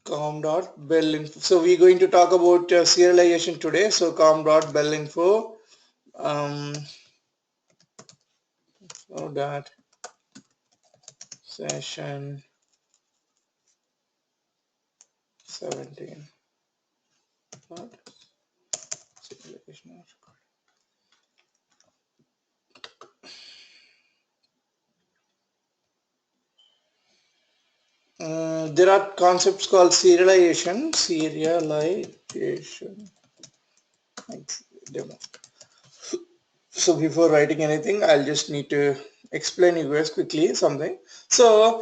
com.belinfo. So we're going to talk about serialization today. So com.belinfo. So that session 17. What? Serialization. There are concepts called serialization. Demo. So before writing anything, I'll just need to explain you guys quickly something. So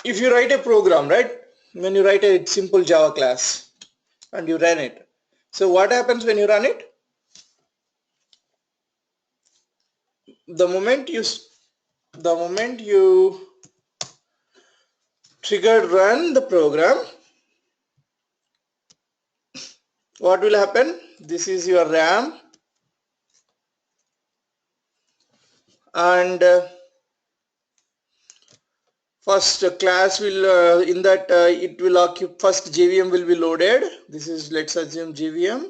if you write a program, right? When you write a simple Java class and you run it. So what happens when you run it? The moment you trigger run the program, what will happen? This is your RAM, and first class will in that it will occupy, first JVM will be loaded. This is, let's assume, JVM.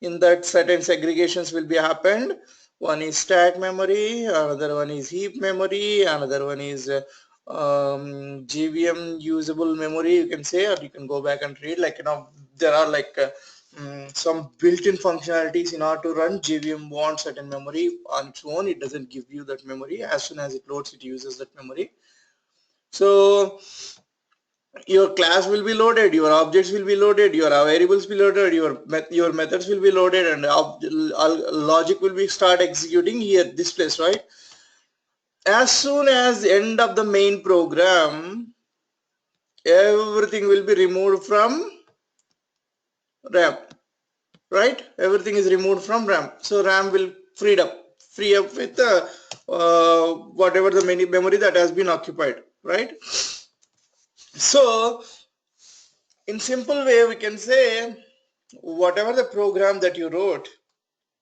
In that certain segregations will be happened. One is stack memory, another one is heap memory, another one is JVM usable memory, you can say, or you can go back and read, like, there are like some built-in functionalities. In order to run JVM wants certain memory on its own. It doesn't give you that memory. As soon as it loads, it uses that memory. So your class will be loaded, your objects will be loaded, your variables will be loaded, your methods will be loaded, and logic will be start executing here, this place, right? As soon as the end of the main program, everything will be removed from RAM, right? Everything is removed from RAM. So RAM will free up with whatever the memory that has been occupied, right? So in simple way, we can say, whatever the program that you wrote,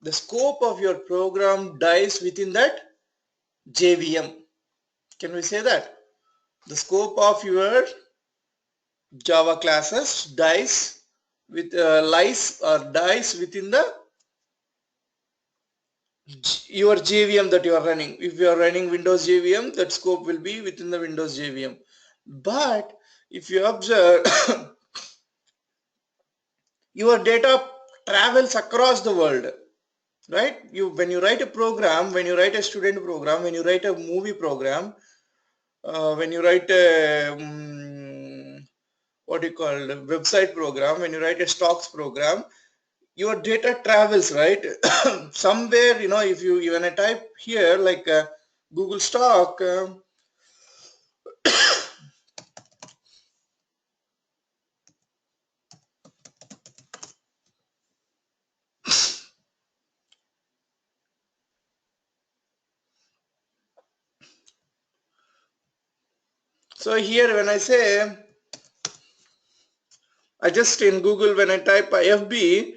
the scope of your program dies within that JVM. Can we say that? The scope of your Java classes dies within the your JVM that you are running. If you are running Windows JVM, that scope will be within the Windows JVM. But if you observe, your data travels across the world, right? When you write a program, when you write a student program, when you write a movie program, when you write a what do you call it, website program, when you write a stocks program, your data travels, right? Somewhere, if you even I type here like Google stock, so here when I say, I just in Google, when I type FB,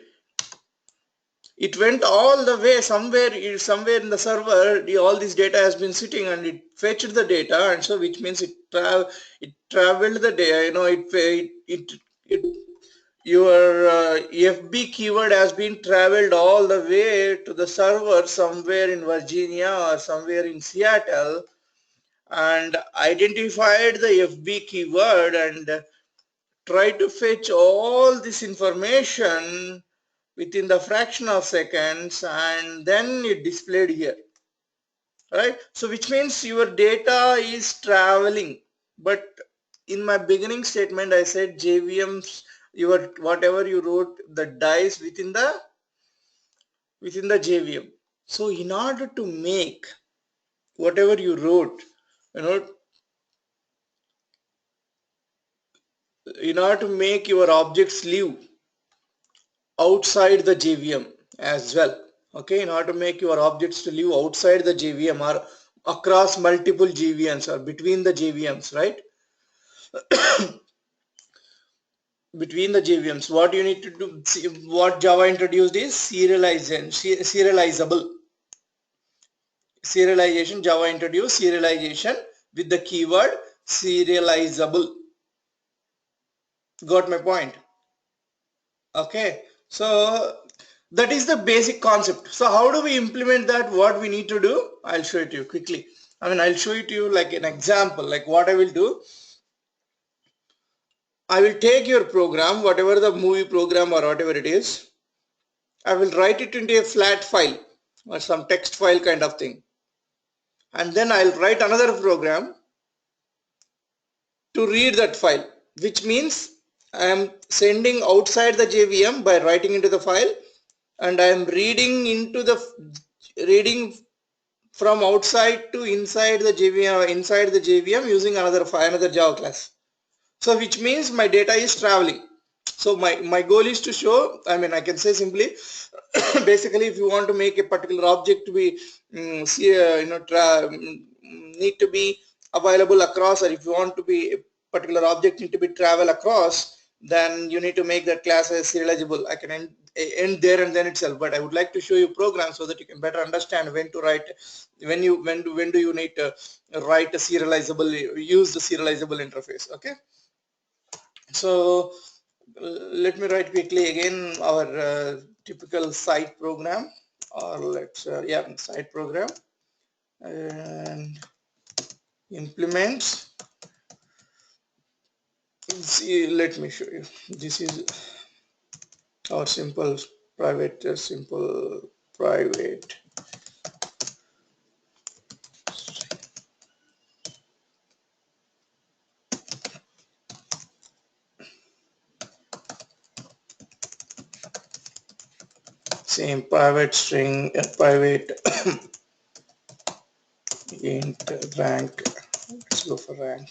it went all the way somewhere in the server. All this data has been sitting, and it fetched the data, and so which means it traveled the data. Your FB keyword has been traveled all the way to the server somewhere in Virginia or somewhere in Seattle, and identified the FB keyword and tried to fetch all this information within the fraction of seconds, and then it displayed here, right? So which means your data is traveling. But in my beginning statement, I said JVMs, your whatever you wrote, that dies within the JVM. So in order to make whatever you wrote, in order to make your objects live outside the JVM as well, okay, in order to make your objects to live outside the JVM or across multiple JVMs or between the JVMs, right? Between the JVMs, what you need to do, what Java introduced is serializable. Serialization, Java introduced serialization with the keyword serializable. Got my point? Okay, so that is the basic concept. So how do we implement that? What we need to do? I'll show it to you quickly. I'll show it to you like an example. Like what I will do, I will take your program, whatever the movie program or whatever it is, I will write it into a flat file or some text file kind of thing. And then I'll write another program to read that file, which means I am sending outside the JVM by writing into the file, and I am reading from outside to inside the JVM using another Java class. So which means my data is traveling. So my goal is to show, I can say simply, basically if you want to make a particular object to be need to be available across, or if you want to be a particular object need to be travel across, then you need to make that class as serializable. I can end there and then itself, but I would like to show you program so that you can better understand when to write, when do you need to write a serializable, use the serializable interface. Okay, so let me write quickly again our typical site program, or let's site program, and implements. See, let me show you. This is our simple private same private string, private int rank. Let's go for rank.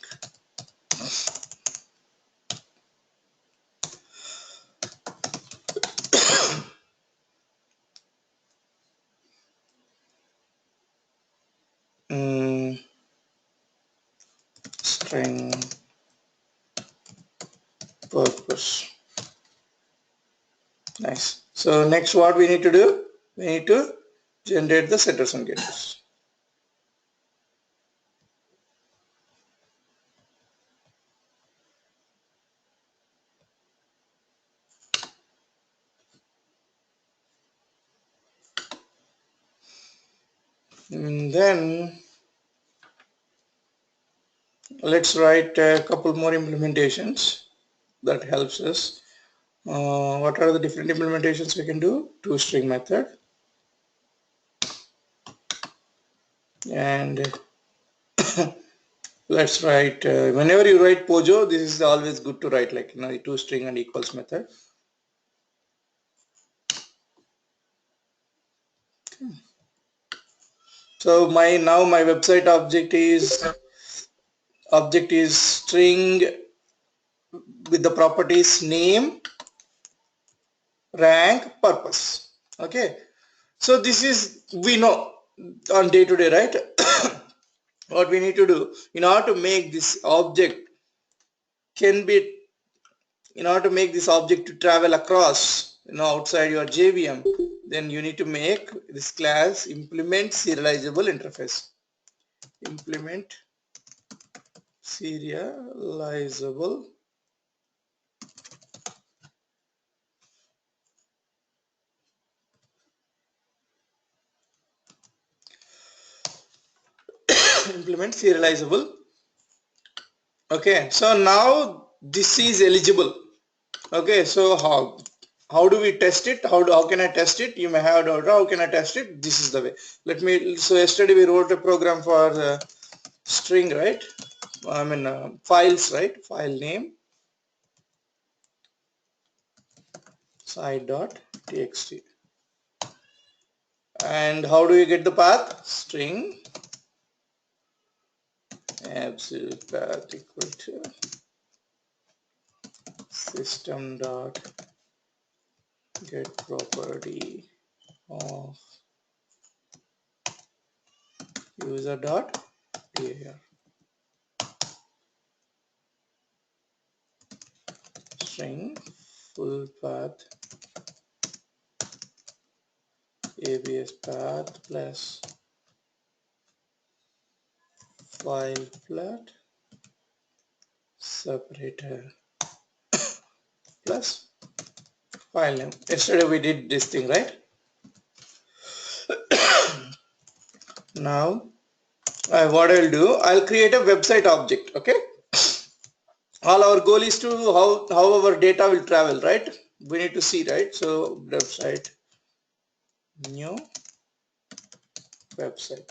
String purpose. Nice. So next what we need to do? We need to generate the setters and getters. And then let's write a couple more implementations that helps us. What are the different implementations we can do? ToString method, and let's write whenever you write Pojo, this is always good to write like the ToString and equals method. So my website object is string with the properties name, rank, purpose. Okay, so this is, we know on day to day, right? What we need to do in order to make this object can be, in order to make this object to travel across outside your JVM, then you need to make this class implement serializable interface. Implement serializable implement serializable. Okay, so now this is eligible. Okay, so how do we test it? How can I test it? You may have doubt, how can I test it? This is the way. So yesterday we wrote a program for the string, right? Files, right? File name site.txt. And how do you get the path? String absolute path equal to system dot get property of user dot dir. String full path abs path plus file path separator plus file name. Yesterday we did this thing, right? Now what I'll do, I'll create a website object. Okay, all our goal is to how our data will travel, right? We need to see, right? So website, new website.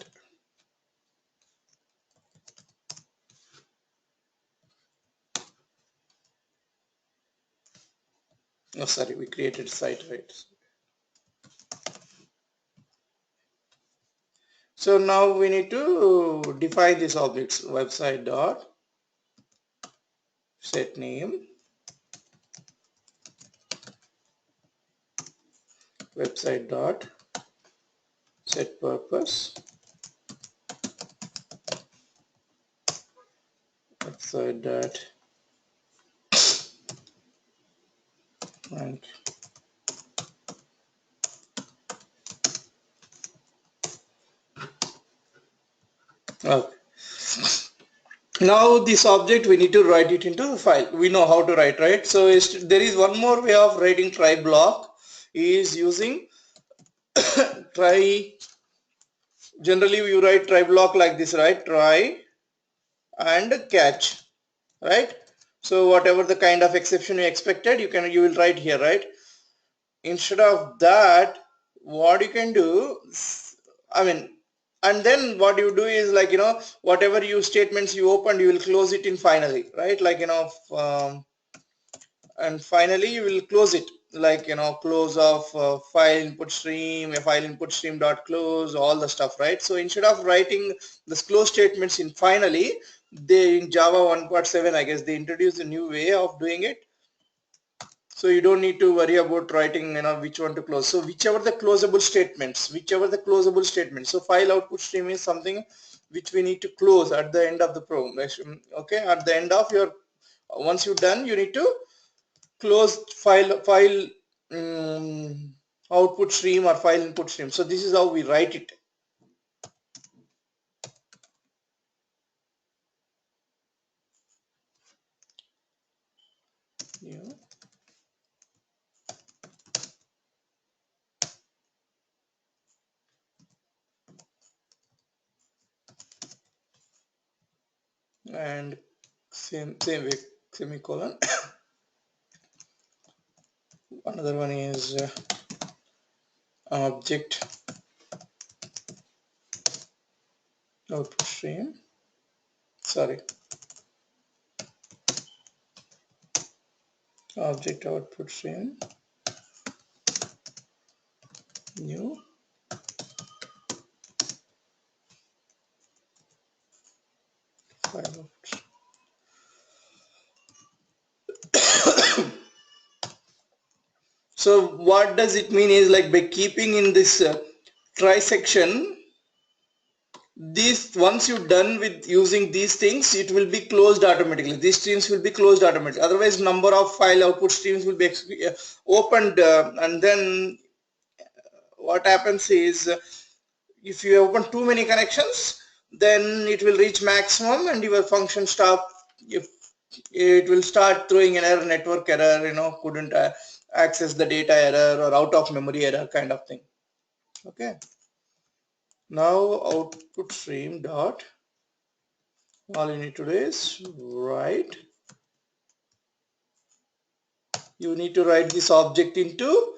Oh, sorry, we created site, right? So now we need to define these objects. Website dot set name, website dot set purpose, website dot rank. Okay. Now this object we need to write it into a file. We know how to write, right? So there is one more way of writing try block is using try. Generally you write try block like this, right? Try and catch, right? So whatever the kind of exception you expected, you will write here, right? Instead of that, what you can do, I mean, and then what you do is, like, whatever you statements you opened, you will close it in finally, right? Like, and finally you will close it, like, close of file input stream, a file input stream dot close, all the stuff, right? So instead of writing this close statements in finally, they in Java 1.7, I guess they introduced a new way of doing it. So you don't need to worry about writing, which one to close. So whichever the closable statements, so file output stream is something which we need to close at the end of the program. Okay, at the end of your, once you're done, you need to close file output stream or file input stream. So this is how we write it. Yeah. And same way, semicolon. Another one is object output stream, sorry, object output stream, new file output. So what does it mean is, like, by keeping in this try section, this, once you're done with using these things, it will be closed automatically. These streams will be closed automatically. Otherwise, number of file output streams will be opened, and then what happens is, if you open too many connections, then it will reach maximum and your function stop. If it will start throwing an error, network error, couldn't access the data error, or out of memory error kind of thing. Okay. Now output stream dot, all you need to do is write, you need to write this object into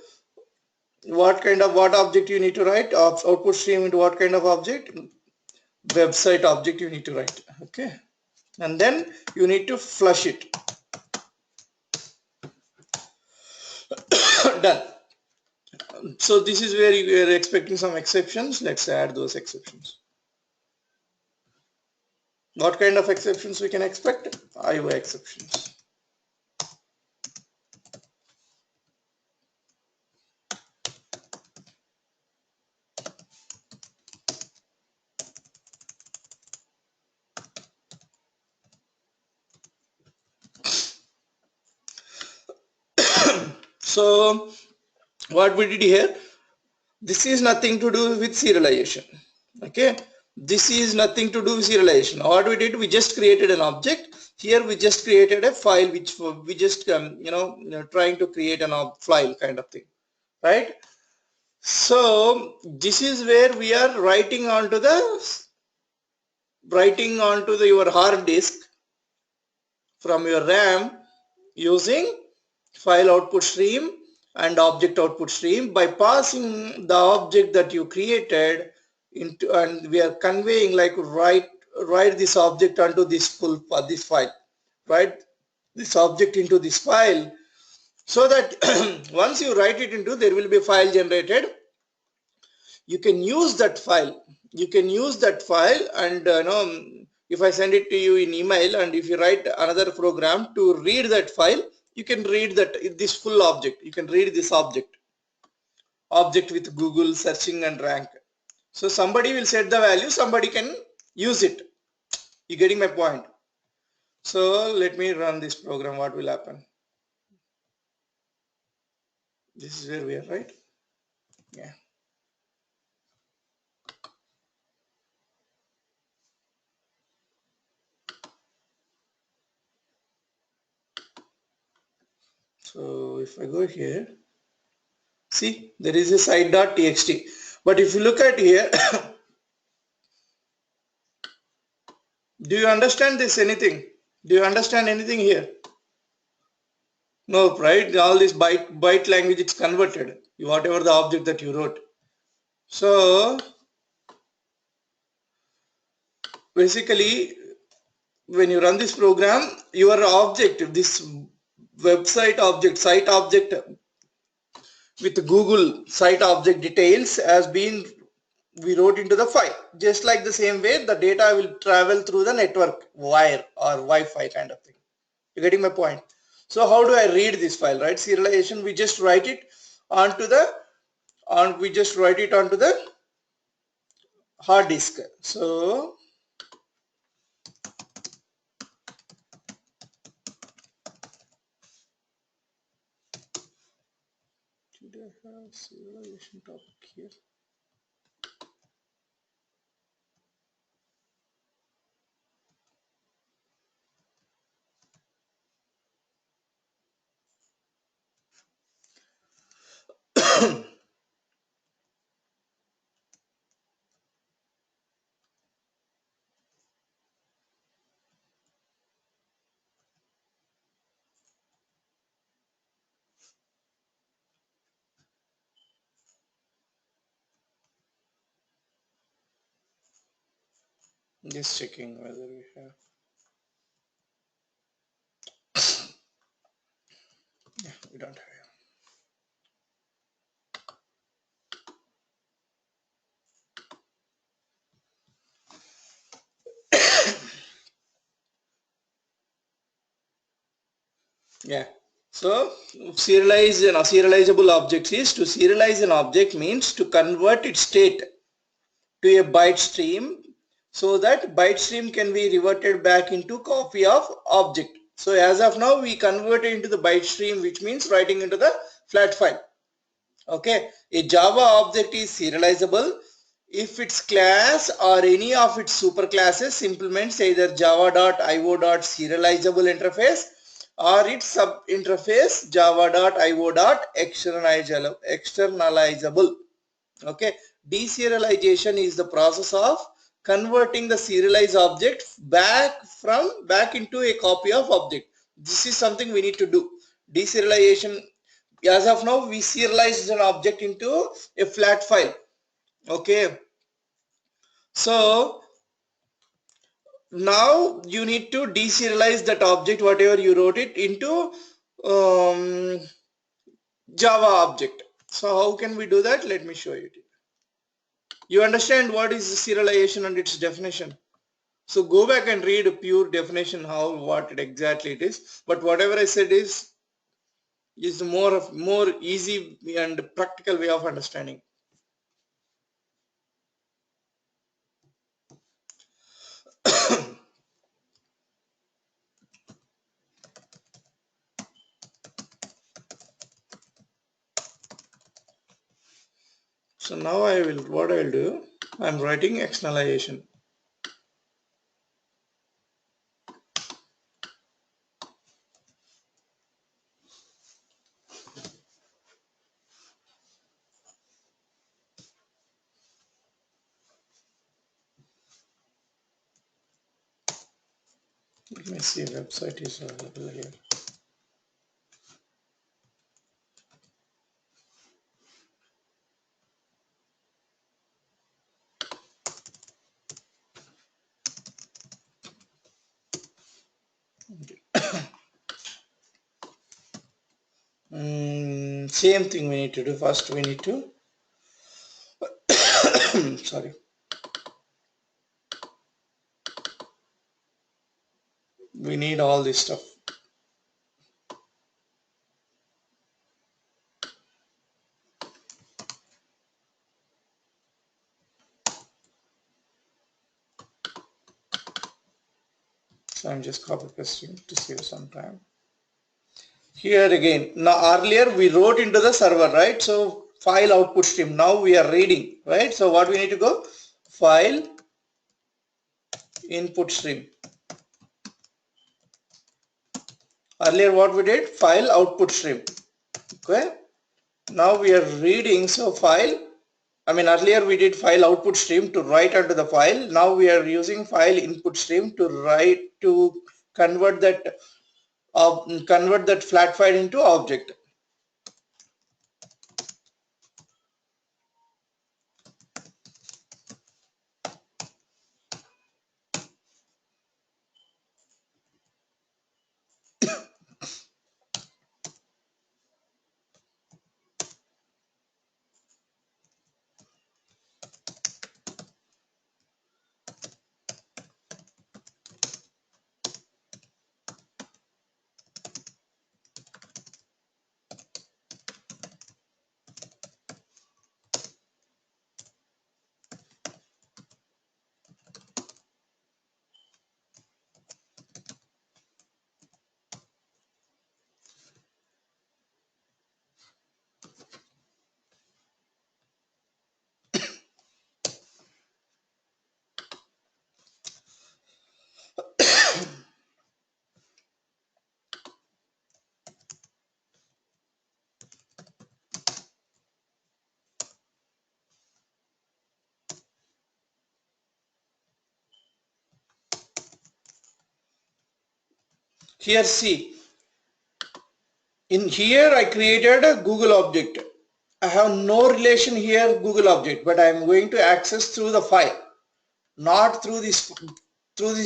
what object you need to write, output stream into what kind of object, website object you need to write. Okay, and then you need to flush it. Done. So this is where we are expecting some exceptions. Let's add those exceptions. What kind of exceptions we can expect? IO exceptions. So what we did here, this is nothing to do with serialization. Okay, this is nothing to do with serialization. What we did, we just created an object. Here we just created a file which we just trying to create an file kind of thing, right? So this is where we are writing onto your hard disk from your RAM using file output stream and object output stream by passing the object that you created into, and we are conveying like write this object onto this file, write this object into this file, so that once you write it into, there will be a file generated. You can use that file. And if I send it to you in email, and if you write another program to read that file, you can read this full object. You can read this object with Google searching and rank. So somebody will set the value, somebody can use it. You getting my point? So let me run this program. What will happen? This is where we are, right? Yeah. So if I go here, see, there is a site.txt. But if you look at here, do you understand this anything? Do you understand anything here? No, right? All this byte language, it's converted. Whatever the object that you wrote. So basically, when you run this program, your object, this site object with Google site object details has been we wrote into the file. Just like the same way, the data will travel through the network wire or Wi-Fi kind of thing. You getting my point? So how do I read this file, right? Serialization, we just write it onto the hard disk. So did I have serialization topic here? Just checking whether we have. Yeah, we don't have. Yeah. So serializable objects is, to serialize an object means to convert its state to a byte stream, so that byte stream can be reverted back into copy of object. So as of now, we convert it into the byte stream, which means writing into the flat file. Okay, a Java object is serializable if its class or any of its superclasses implements either java.io.serializable interface or its sub interface java.io.externalizable. Okay, deserialization is the process of converting the serialized object back into a copy of object. This is something we need to do. Deserialization, as of now, we serialized an object into a flat file. Okay, so now you need to deserialize that object, whatever you wrote it, into um, Java object. So how can we do that? Let me show you. You understand what is serialization and its definition? So go back and read a pure definition, what exactly it is. But whatever I said is more easy and practical way of understanding. So now what I will do, I'm writing externalization. Let me see if website is available here. Same thing we need to do. First we need to sorry, we need all this stuff. So I'm just copy pasting to save some time. Here again, now earlier we wrote into the server, right? So file output stream. Now we are reading, right? So what we need to go? File input stream. Earlier what we did? File output stream. Okay. Now we are reading. So file. Earlier we did file output stream to write onto the file. Now we are using file input stream to write to convert that flat file into object. Here see, in here I created a Google object. I have no relation here Google object, but I am going to access through the file, not through this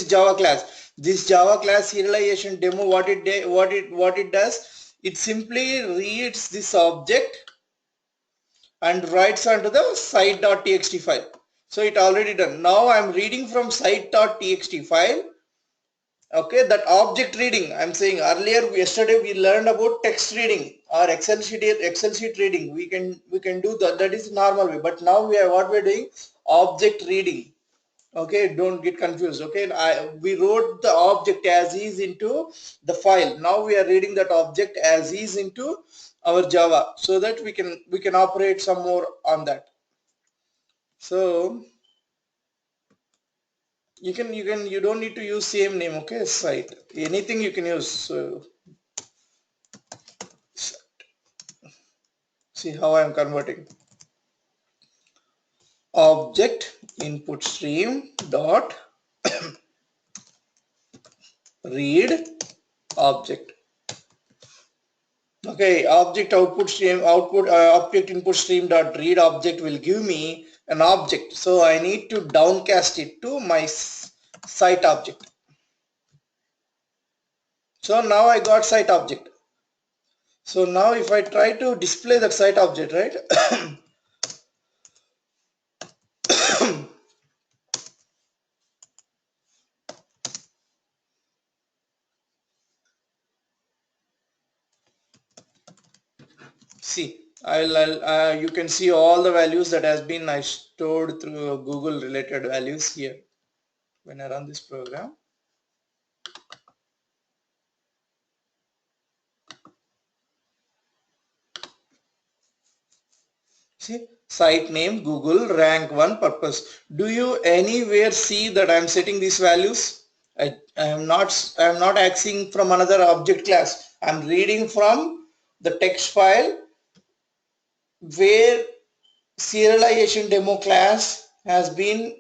Java class. This Java class serialization demo, what it does, it simply reads this object and writes onto the site.txt file. So it already done. Now I am reading from site.txt file. Okay, that object reading, I'm saying earlier, yesterday we learned about text reading or Excel sheet reading. We can do that. That is normal way. But now what we're doing, object reading. Okay, don't get confused. Okay, we wrote the object as is into the file. Now we are reading that object as is into our Java, so that we can operate some more on that. So you don't need to use same name. Okay, site, anything you can use. So see how I am converting. Object input stream dot read object. Okay, object output stream object input stream dot read object will give me an object. So I need to downcast it to my site object. So now I got site object. So now if I try to display that site object, right? See, you can see all the values that has been I stored through Google related values here when I run this program. See, site name Google, rank 1, purpose. Do you anywhere see that I am setting these values? I am not accessing from another object class. I am reading from the text file where serialization demo class has been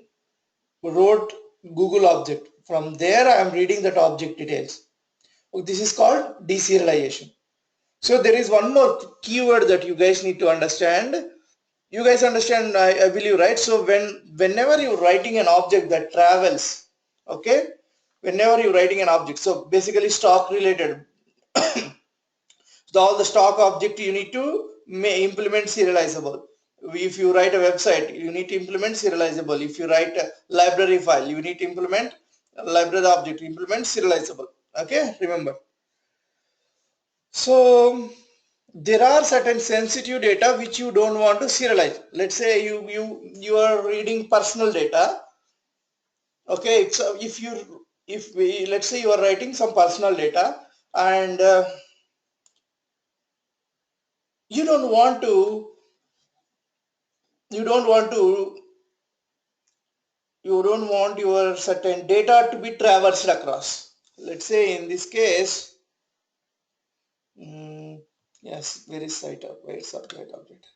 wrote Google object. From there I am reading that object details. This is called deserialization. So there is one more keyword that you guys need to understand. You guys understand, I believe, right? So whenever you're writing an object that travels, okay, whenever you're writing an object, so basically stock related, all the stock object you need to implement serializable. If you write a website, you need to implement serializable. If you write a library file, you need to implement a library object, implement serializable. Okay, remember. So there are certain sensitive data which you don't want to serialize. Let's say you are reading personal data. Okay, so if we, let's say you are writing some personal data, and you don't want to you don't want to you don't want your certain data to be traversed across. Let's say in this case, yes, where is site up? Where is subject object?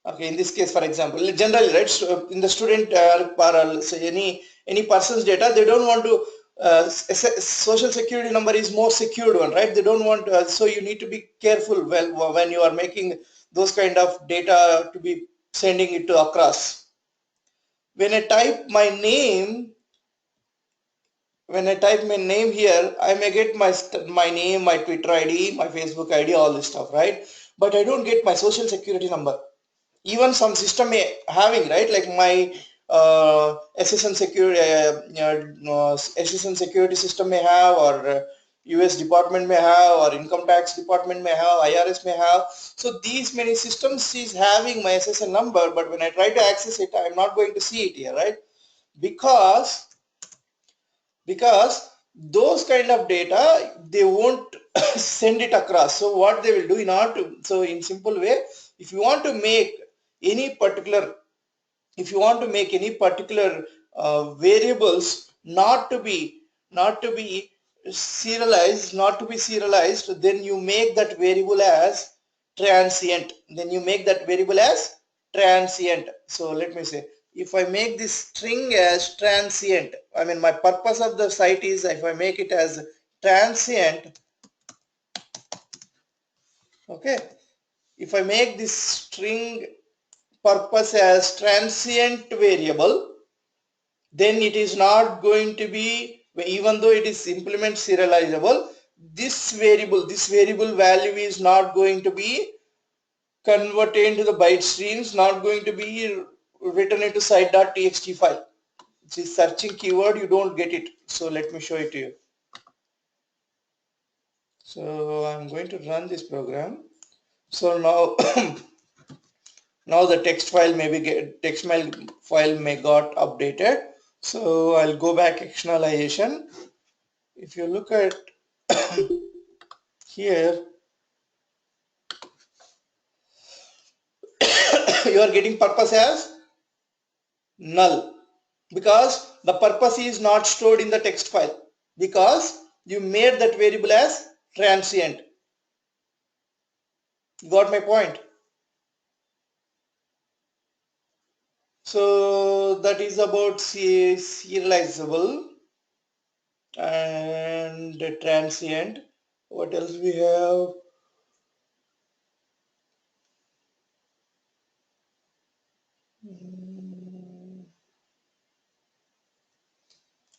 Okay, in this case, for example, generally, right, so in the student so any person's data, they don't want to. Social security number is more secured one, right? They don't want. So you need to be careful when you are making those kind of data to be sending it to across. When I type my name, here, I may get my name, my Twitter ID, my Facebook ID, all this stuff, right? But I don't get my social security number. Even some system may having, right, like my SSN security, SSN security system may have, or US department may have, or income tax department may have, IRS may have. So these many systems is having my SSN number, but when I try to access it, I'm not going to see it here, right? Because those kind of data, they won't send it across. So what they will do in order to, so in simple way, if you want to make any particular, variables not to be serialized, then you make that variable as transient. So let me say, if I make this string as transient, I mean, my purpose of the site is, if I make it as transient, okay, if I make this string purpose as transient variable, then it is not going to be, even though it is implement serializable, this variable value is not going to be converted into the byte streams, not going to be written into site.txt file. This searching keyword, you don't get it. So let me show it to you. So I'm going to run this program. So now now the text file may got updated. So I'll go back externalization. If you look at here, you are getting purpose as null, because the purpose is not stored in the text file, because you made that variable as transient. You got my point? So that is about serializable and transient. What else we have?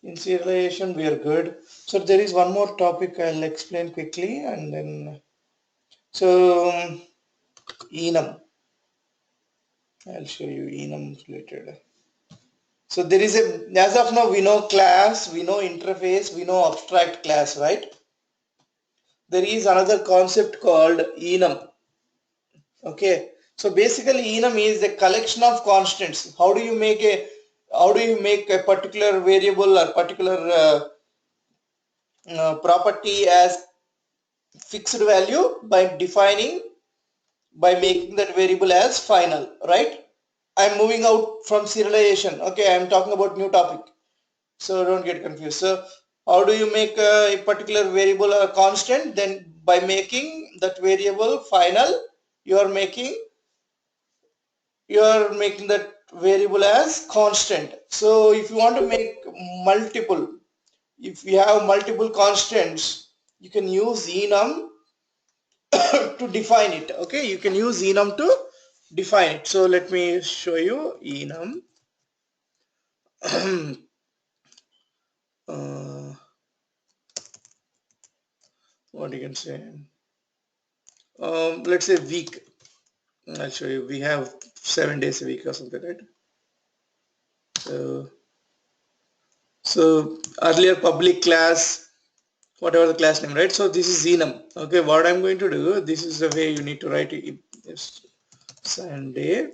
In serialization we are good. So there is one more topic I'll explain quickly, and then so enum. I'll show you enum related. So there is as of now, we know class, we know interface, we know abstract class, right? There is another concept called enum. Okay. So basically enum is a collection of constants. How do you make a particular variable or particular property as fixed value? By making that variable as final, right? I'm moving out from serialization. Okay, I'm talking about new topic, so don't get confused. So how do you make a particular variable a constant? Then by making that variable final, you are making that variable as constant. So if you want to make multiple if you have multiple constants, you can use enum to define it. Okay, you can use enum to define it. So let me show you enum. uh, what you can say, let's say week. I'll show you. We have 7 days a week or something, right? So earlier public class, whatever the class name, right? So this is enum. Okay, what I'm going to do, this is the way you need to write it. It's Sunday.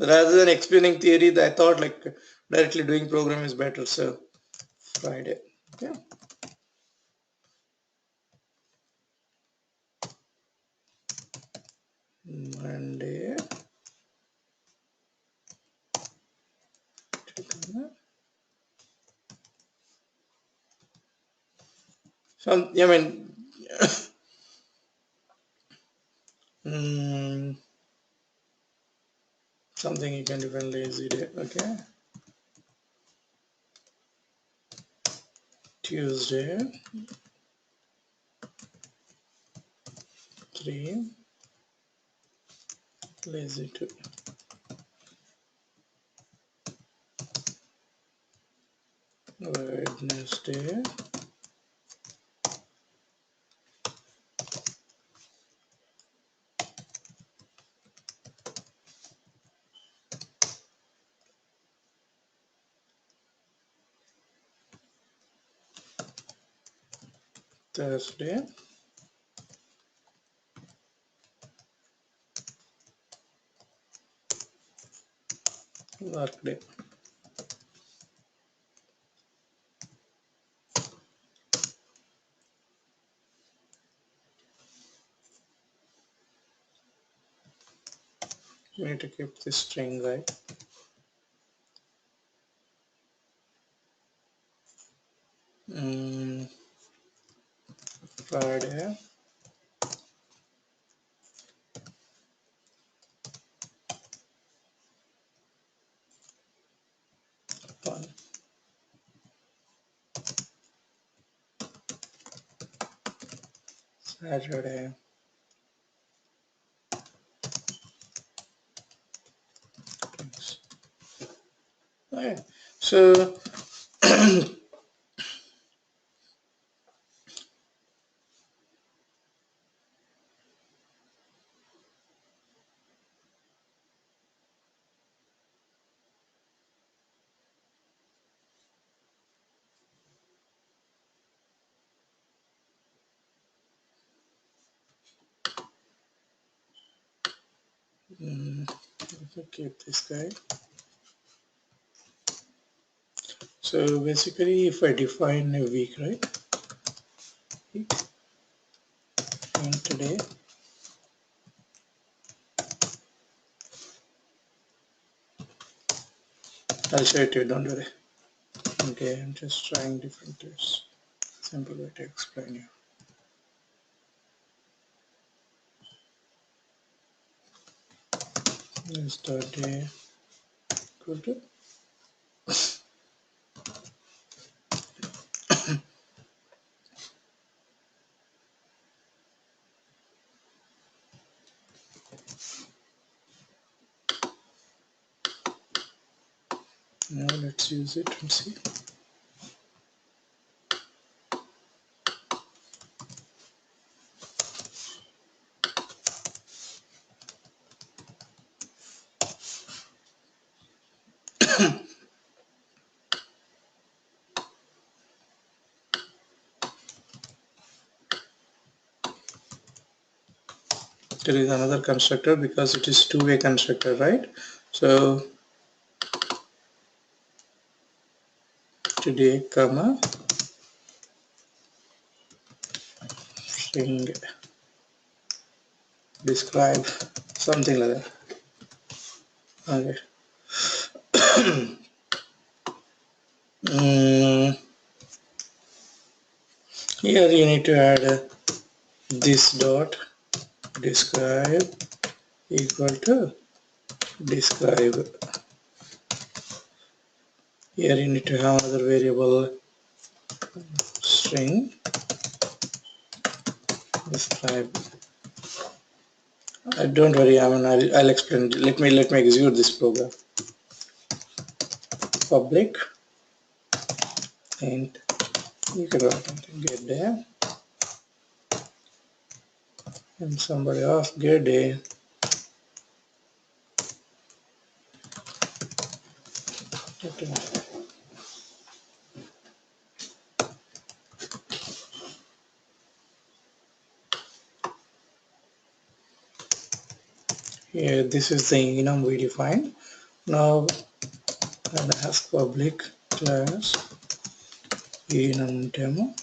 Rather than explaining theory, I thought like directly doing program is better. So Friday. Okay. Monday. Some, I mean, something you can define lazy day. Okay. Tuesday. 3. Lazy 2. Wednesday. Thursday. Work day. You need to keep this string, right? Friday. Fun. Saturday. Thanks. Okay. So keep this guy. So basically, if I define a week, right? Week and today, I'll show it to you. Don't worry. Okay, I'm just trying different tips. Simple way to explain you. Start day equal to now. Let's use it and see. There is another constructor because it is two-way constructor, right? So today, comma, string describe, something like that. Okay. Here you need to add this dot describe equal to describe Here you need to have another variable string describe. Don't worry, I mean I'll explain. Let me execute this program. Public and you can write something get there and somebody else get there. Okay. Here this is the enum we defined. Now I'll ask public class enum demo.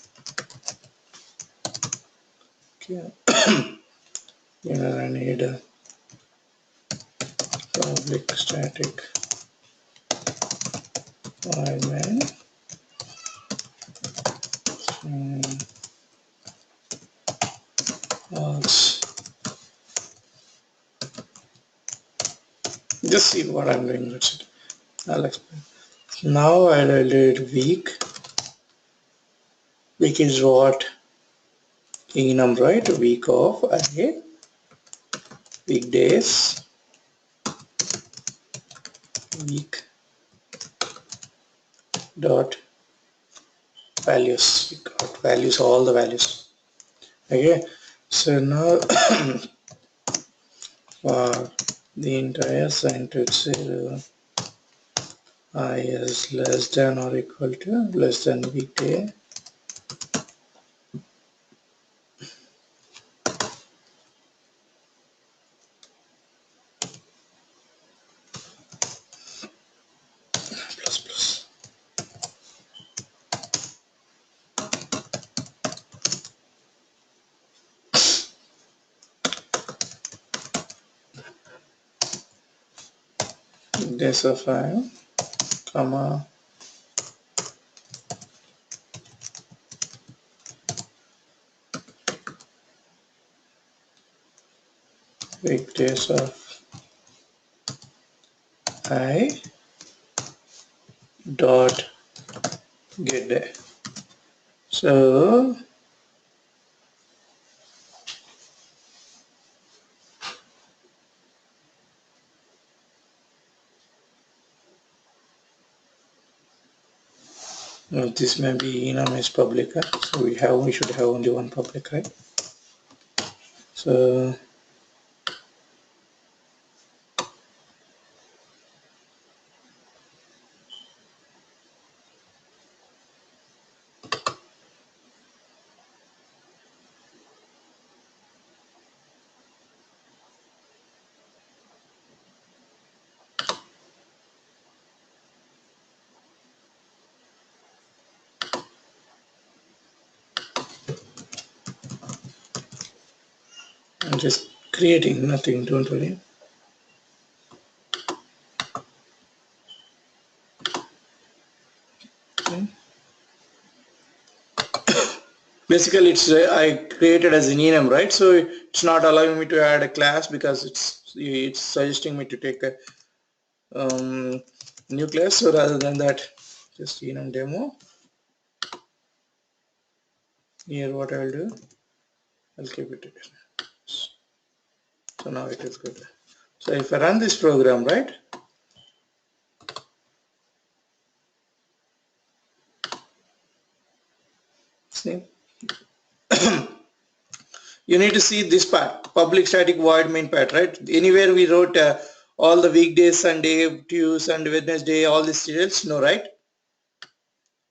Okay. Here I need a public static main just see what I'm doing. That's it. I'll explain. Now I'll do week. Week is what? Enum, right? Week of array. Weekdays. Week dot values. We got values, all the values. Okay. So now for the entire syntax, I is less than or equal to less than weekday. Plus plus. Days of 5, comma, weekdays of I dot get day. So this may be enum is public, so we should have only one public, right? So I'm just creating nothing, don't worry. Okay. Basically it's I created as an enum, right? So it's not allowing me to add a class because it's suggesting me to take a new class. So rather than that, just enum demo. Here what I'll do, I'll keep it. So now it is good. So if I run this program, right? See, you need to see this part, public static void main part, right? Anywhere we wrote all the weekdays, Sunday, Tuesday, and Wednesday, all these details, no, right?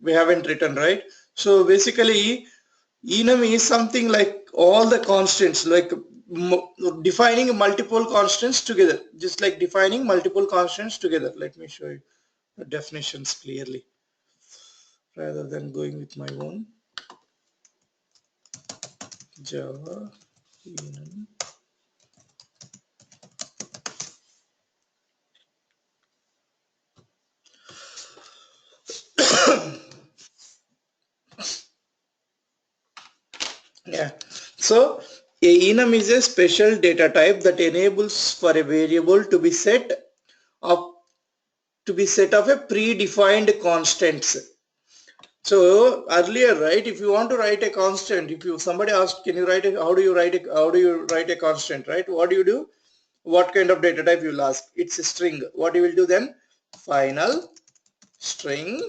We haven't written, right? So basically enum is something like all the constants, like defining multiple constants together, just like defining multiple constants together. Let me show you the definitions clearly rather than going with my own Java enum. Yeah, so a enum is a special data type that enables for a variable to be set up to be set of a predefined constants. So earlier, right, if you want to write a constant, if you somebody asked, can you write it, how do you write a constant, right? What do you do? What kind of data type you will ask? It's a string. What you will do then? Final string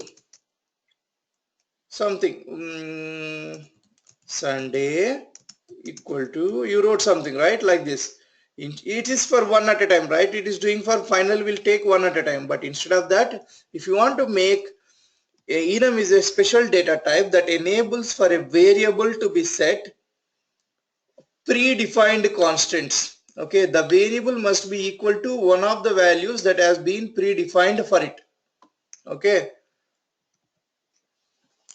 something, Sunday equal to, you wrote something, right, like this. It is for one at a time, right? It is doing for final will take one at a time, but instead of that, if you want to make enum is a special data type that enables for a variable to be set predefined constants. Okay, the variable must be equal to one of the values that has been predefined for it. Okay,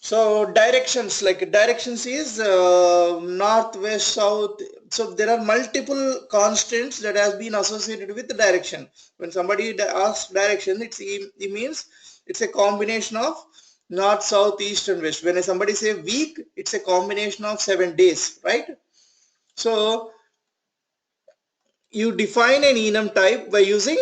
so directions, like directions is north, west, south. So there are multiple constants that has been associated with the direction. When somebody asks direction, it means it's a combination of north, south, east and west. When somebody say week, it's a combination of 7 days, right? So you define an enum type by using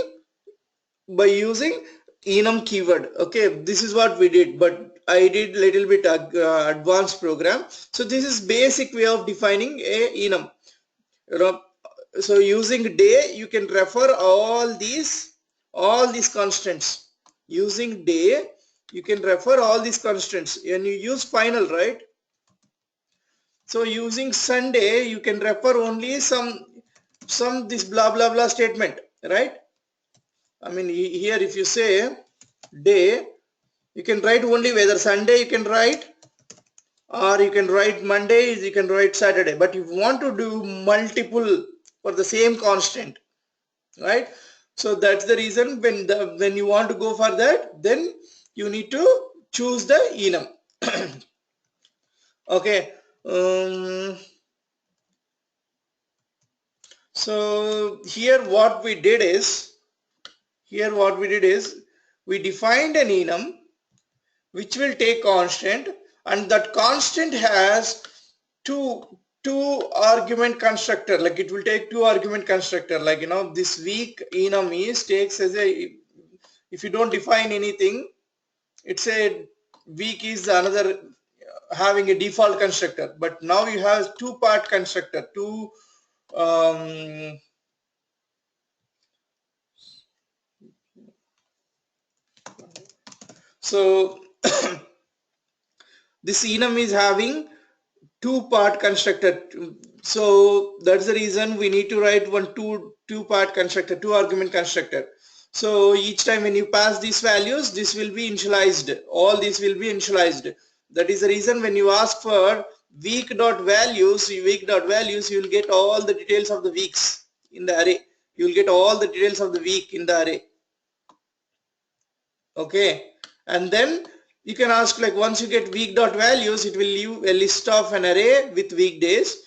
enum keyword. Okay, this is what we did, but I did little bit advanced program. So this is basic way of defining a enum. You know, so using day you can refer all these constants. Using day you can refer all these constants, and you use final, right? So using Sunday you can refer only some this blah blah blah statement, right? I mean, here if you say day, you can write only whether Sunday you can write, or you can write Monday, you can write Saturday. But if you want to do multiple for the same constant, right? So that's the reason when you want to go for that, then you need to choose the enum. Okay. So here what we did is we defined an enum which will take constant, and that constant has two argument constructor. Like it will take two argument constructor, like this week enum is takes as a, if you don't define anything, it's a week is another having a default constructor, but now you have two part constructor, two um, so this enum is having two-part constructor. So that's the reason we need to write one two-part constructor, two argument constructor. So each time when you pass these values, this will be initialized, all these will be initialized. That is the reason when you ask for week.values, you will get all the details of the weeks in the array. You will get all the details of the week in the array. Okay, and then you can ask, like, once you get week dot values, it will leave a list of an array with weekdays.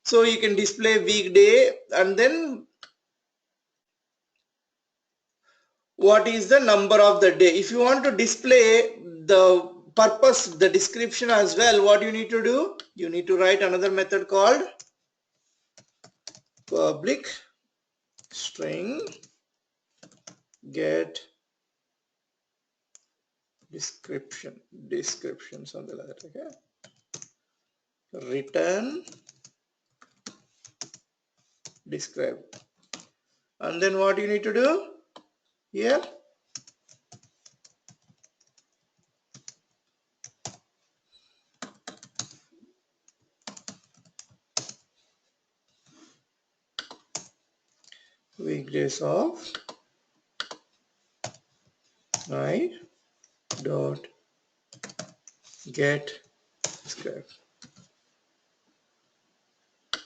So you can display weekday, and then what is the number of the day. If you want to display the purpose, the description as well, what you need to do, you need to write another method called public string get description something like that. Okay, return describe, and then what you need to do here, weekdays of I dot get describe.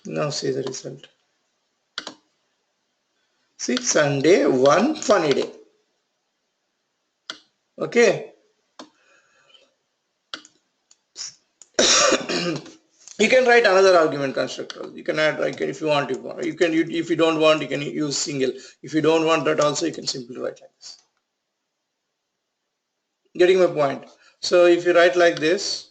Now see the result. See, Sunday one funny day. Okay, you can write another argument constructor. You can add, like, if you want, if you don't want, you can use single. If you don't want that also, you can simply write like this. Getting my point? So if you write like this,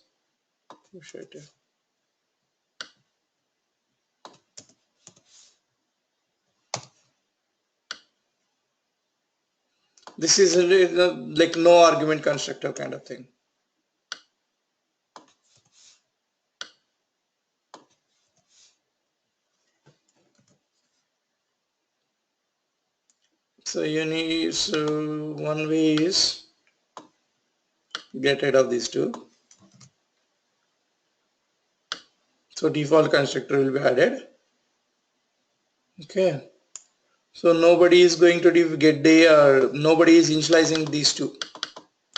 This is like no argument constructor kind of thing. So you need, so one way is get rid of these two. So default constructor will be added. Okay. So nobody is going to get day, or nobody is initializing these two,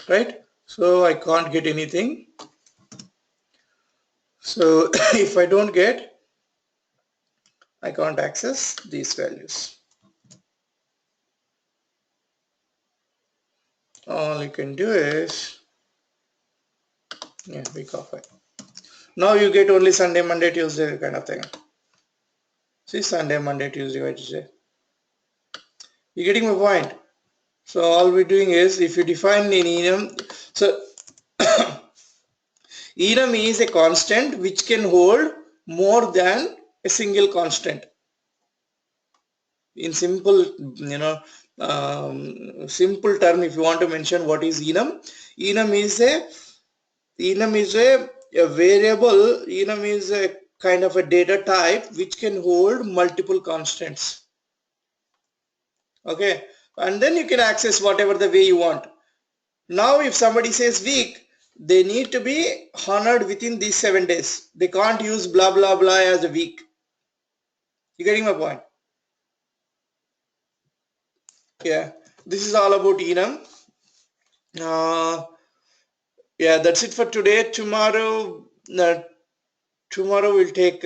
right? So I can't get anything. So if I don't get, I can't access these values. All you can do is, yeah, week off. Now you get only Sunday, Monday, Tuesday kind of thing. See, Sunday, Monday, Tuesday, Wednesday. You getting my point? So all we're doing is, if you define an enum, so enum is a constant which can hold more than a single constant. In simple, simple term, if you want to mention what is enum, enum is a variable. Enum is a kind of a data type which can hold multiple constants. Okay, and then you can access whatever the way you want. Now if somebody says week, they need to be honored within these 7 days. They can't use blah blah blah as a week. You getting my point? Yeah, this is all about enum. Yeah, that's it for today. Tomorrow we'll take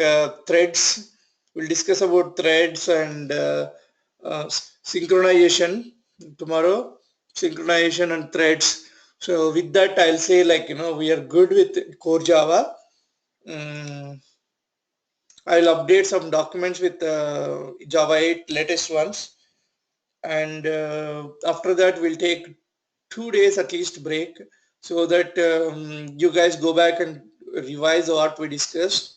threads. We'll discuss about threads and synchronization tomorrow. Synchronization and threads. So with that, I'll say, like, we are good with core Java. I'll update some documents with Java 8 latest ones, and after that we'll take 2 days at least break, so that you guys go back and revise what we discussed.